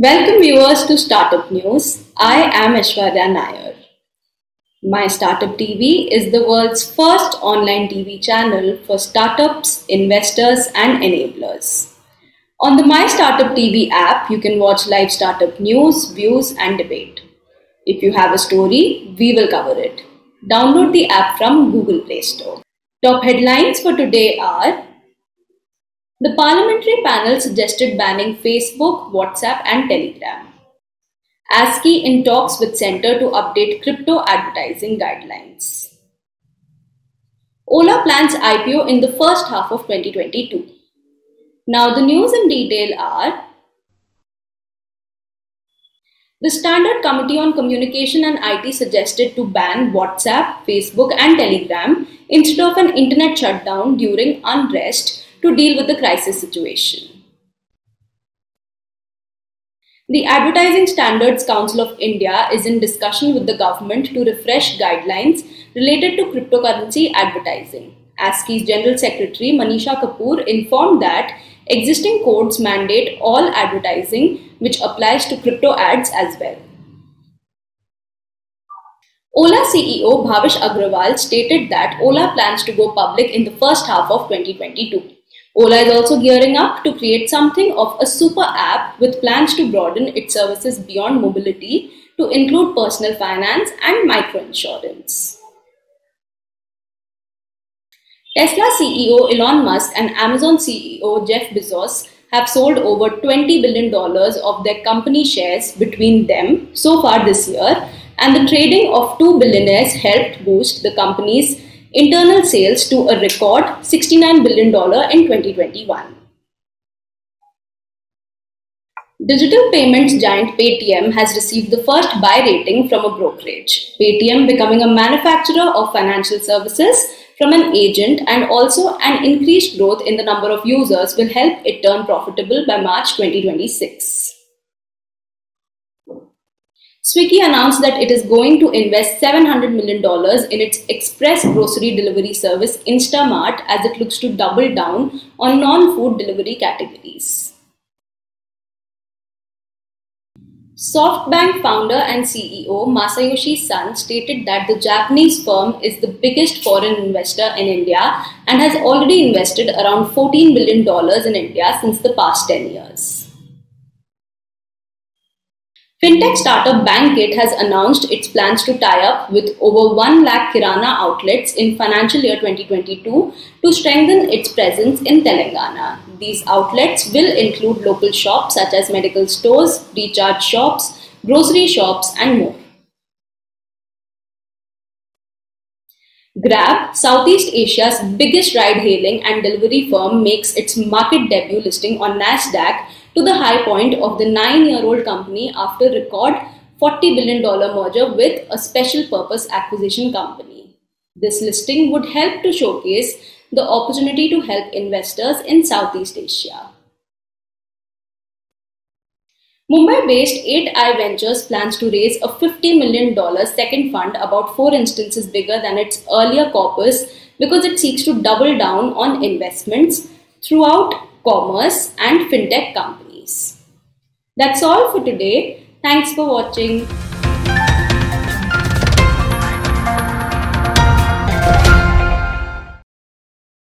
Welcome viewers to Startup News. I am Aishwarya Nair. My Startup TV is the world's first online TV channel for startups, investors and enablers. On the My Startup TV app, you can watch live startup news, views and debate. If you have a story, we will cover it. Download the app from Google Play Store. Top headlines for today are: the parliamentary panel suggested banning Facebook, WhatsApp and Telegram. ASCII in talks with Centre to update crypto advertising guidelines. Ola plans IPO in the first half of 2022. Now the news in detail are: the Standard Committee on Communication and IT suggested to ban WhatsApp, Facebook and Telegram instead of an internet shutdown during unrest to deal with the crisis situation. The Advertising Standards Council of India is in discussion with the government to refresh guidelines related to cryptocurrency advertising. ASCII's General Secretary Manisha Kapoor informed that existing codes mandate all advertising, which applies to crypto ads as well. Ola CEO Bhavish Agrawal stated that Ola plans to go public in the first half of 2022. Ola is also gearing up to create something of a super app with plans to broaden its services beyond mobility to include personal finance and microinsurance. Tesla CEO Elon Musk and Amazon CEO Jeff Bezos have sold over $20 billion of their company shares between them so far this year, and the trading of two billionaires helped boost the company's internal sales to a record $69 billion in 2021. Digital payments giant Paytm has received the first buy rating from a brokerage. Paytm becoming a manufacturer of financial services from an agent, and also an increased growth in the number of users will help it turn profitable by March 2026. Swiggy announced that it is going to invest $700 million in its express grocery delivery service Instamart as it looks to double down on non-food delivery categories. SoftBank founder and CEO Masayoshi Son stated that the Japanese firm is the biggest foreign investor in India and has already invested around $14 billion in India since the past 10 years. Fintech startup Bankit has announced its plans to tie up with over 1 lakh Kirana outlets in financial year 2022 to strengthen its presence in Telangana. These outlets will include local shops such as medical stores, recharge shops, grocery shops and more. Grab, Southeast Asia's biggest ride-hailing and delivery firm, makes its market debut listing on Nasdaq to the high point of the 9-year-old company after record $40 billion merger with a special purpose acquisition company. This listing would help to showcase the opportunity to help investors in Southeast Asia. Mumbai-based 8i Ventures plans to raise a $50 million second fund, about 4 instances bigger than its earlier corpus, because it seeks to double down on investments throughout commerce and fintech companies. That's all for today. Thanks for watching.